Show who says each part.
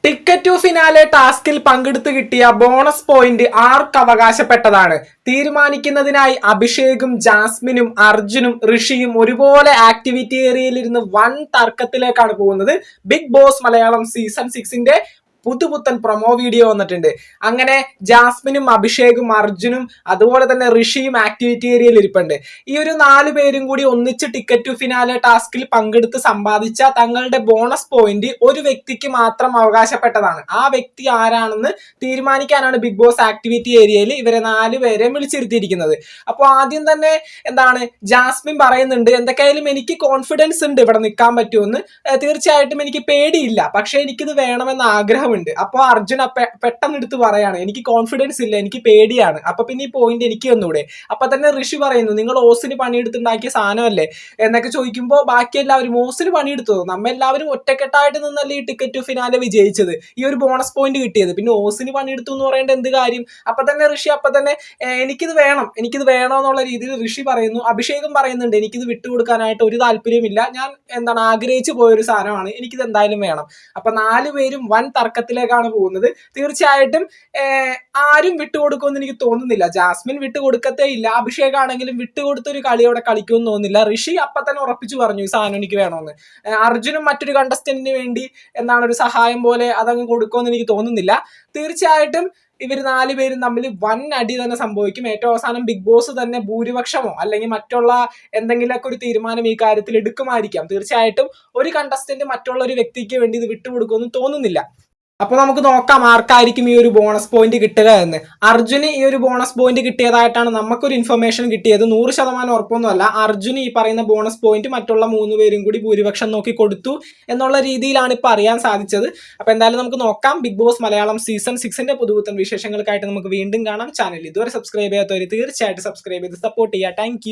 Speaker 1: Ticket to finale ടാസ്കിൽ പങ്കെടുത്തു കിട്ടിയ ബോണസ് പോയിന്റ് ആർക്ക് അവകാശപ്പെട്ടതാണ്? തീരുമാനിക്കുന്നതിനായി അഭിഷേകും ജാസ്മിനും അർജുനും ഋഷിയും ഒരുപോലെ ആക്ടിവിറ്റി ഏരിയയിൽ ഇരുന്ന് വൻ തർക്കത്തിലേക്കാണ് പോകുന്നത്. ബിഗ് ബോസ് മലയാളം സീസൺ 6 പുതുപുത്തൻ പ്രൊമോ വീഡിയോ വന്നിട്ടുണ്ട്. അങ്ങനെ ജാസ്മിനും അഭിഷേകും അർജുനും അതുപോലെ തന്നെ ഋഷിയും ആക്ടിവിറ്റി ഏരിയയിൽ ഇരിപ്പുണ്ട്. ഈ ഒരു 4 പേരും കൂടി ഒന്നിച്ച് ടിക്കറ്റ് ടു ഫിനാലെ ടാസ്കിൽ പങ്കെടുത്ത് സമ്പാദിച്ച തങ്ങളുടെ ബോണസ് പോയിന്റ് ഒരു വ്യക്തിക്ക് മാത്രം അവകാശപ്പെട്ടതാണ്. ആ വ്യക്തി ആരാണെന്ന് തീരുമാനിക്കാനാണ് ബിഗ് ബോസ് ആക്ടിവിറ്റി ഏരിയയിൽ ഇവരെ 4 പേരെ വിളിച്ചിരുത്തിയിരിക്കുന്നത്. അപ്പോൾ ആദ്യം തന്നെ ജാസ്മിൻ പറയുന്നുണ്ട്, എന്തൊക്കെയായാലും എനിക്ക് കോൺഫിഡൻസ് ഉണ്ട് ഇവിടെ നിൽക്കാൻ പറ്റുമെന്ന്. തീർച്ചയായിട്ടും എനിക്ക് പേടിയില്ല, പക്ഷെ എനിക്കിത് വേണമെന്ന് ആഗ്രഹം. അപ്പൊ അർജുൻ പെട്ടെന്ന് എടുത്ത് പറയാണ്, എനിക്ക് കോൺഫിഡൻസ് ഇല്ല, എനിക്ക് പേടിയാണ്. അപ്പൊ പിന്നെ ഈ പോയിന്റ് എനിക്ക് തന്നൂടെ? അപ്പൊ തന്നെ ഋഷി പറയുന്നു, നിങ്ങൾ ഓസിന് പണിയെടുത്തുണ്ടാക്കിയ സാധനമല്ലേ എന്നൊക്കെ ചോദിക്കുമ്പോൾ ബാക്കി എല്ലാവരും ഓസിന് പണിയെടുത്തോ, നമ്മെല്ലാവരും ഒറ്റക്കെട്ടായിട്ട് നിന്നല്ലേ ഈ ടിക്കറ്റ് ടു ഫിനാലെ വിജയിച്ചത്, ഈ ഒരു ബോണസ് പോയിന്റ് കിട്ടിയത്, പിന്നെ ഓസിന് പണിയെടുത്തു എന്ന് പറയേണ്ട എന്ത് കാര്യം? അപ്പൊ തന്നെ ഋഷി എനിക്കിത് വേണം എന്നുള്ള രീതിയിൽ ഋഷി പറയുന്നു. അഭിഷേകും പറയുന്നുണ്ട്, എനിക്കിത് വിട്ടുകൊടുക്കാനായിട്ട് ഒരു താല്പര്യമില്ല, ഞാൻ ആഗ്രഹിച്ചു പോയൊരു സാധനമാണ്, എനിക്കിത് എന്തായാലും വേണം. അപ്പൊ 4 പേരും വൻ തർക്കത്തിലേക്കാണ് പോകുന്നത്. തീർച്ചയായിട്ടും ആരും വിട്ടുകൊടുക്കുമെന്ന് എനിക്ക് തോന്നുന്നില്ല. ജാസ്മിൻ വിട്ടുകൊടുക്കത്തേ ഇല്ല, അഭിഷേക് ആണെങ്കിലും വിട്ടുകൊടുത്തൊരു കളിയോടെ കളിക്കുമെന്ന് തോന്നുന്നില്ല. ഋഷി അപ്പൊ തന്നെ ഉറപ്പിച്ചു പറഞ്ഞു ഈ സാധനം എനിക്ക് വേണമെന്ന്. അർജുനും മറ്റൊരു കണ്ടസ്റ്റന്റിന് വേണ്ടി ഒരു സഹായം പോലെ അതങ്ങ് കൊടുക്കുമെന്ന് എനിക്ക് തോന്നുന്നില്ല. തീർച്ചയായിട്ടും ഇവർ 4 പേരും തമ്മിൽ വൻ അടി തന്നെ സംഭവിക്കും. ഏറ്റവും അവസാനം ബിഗ് ബോസ് തന്നെ ഭൂരിപക്ഷമോ അല്ലെങ്കിൽ മറ്റുള്ള എന്തെങ്കിലുമൊക്കെ ഒരു തീരുമാനം ഈ കാര്യത്തിൽ എടുക്കുമായിരിക്കാം. തീർച്ചയായിട്ടും ഒരു കണ്ടസ്റ്റന്റ് മറ്റുള്ള ഒരു വ്യക്തിക്ക് വേണ്ടി ഇത് വിട്ടുകൊടുക്കുമെന്ന് തോന്നുന്നില്ല. അപ്പൊ നമുക്ക് നോക്കാം ആർക്കായിരിക്കും ഈ ഒരു ബോണസ് പോയിന്റ് കിട്ടുക എന്ന്. അർജുന് ഈ ഒരു ബോണസ് പോയിന്റ് കിട്ടിയതായിട്ടാണ് നമുക്കൊരു ഇൻഫർമേഷൻ കിട്ടിയത്. 100% ഉറപ്പൊന്നുമല്ല. അർജുന് ഈ പറയുന്ന ബോണസ് പോയിന്റ് മറ്റുള്ള 3 പേരും കൂടി ഭൂരിപക്ഷം നോക്കി കൊടുത്തു എന്നുള്ള രീതിയിലാണ് ഇപ്പൊ അറിയാൻ സാധിച്ചത്. അപ്പൊ എന്തായാലും നമുക്ക് നോക്കാം. ബിഗ് ബോസ് മലയാളം സീസൺ 6 പുതുപുത്തൻ വിശേഷങ്ങൾക്കായിട്ട് നമുക്ക് വീണ്ടും കാണാം. ചാനൽ ഇതുവരെ സബ്സ്ക്രൈബ് ചെയ്യാത്തവർ തീർച്ചയായിട്ടും സബ്സ്ക്രൈബ് ചെയ്ത് സപ്പോർട്ട് ചെയ്യുക. താങ്ക്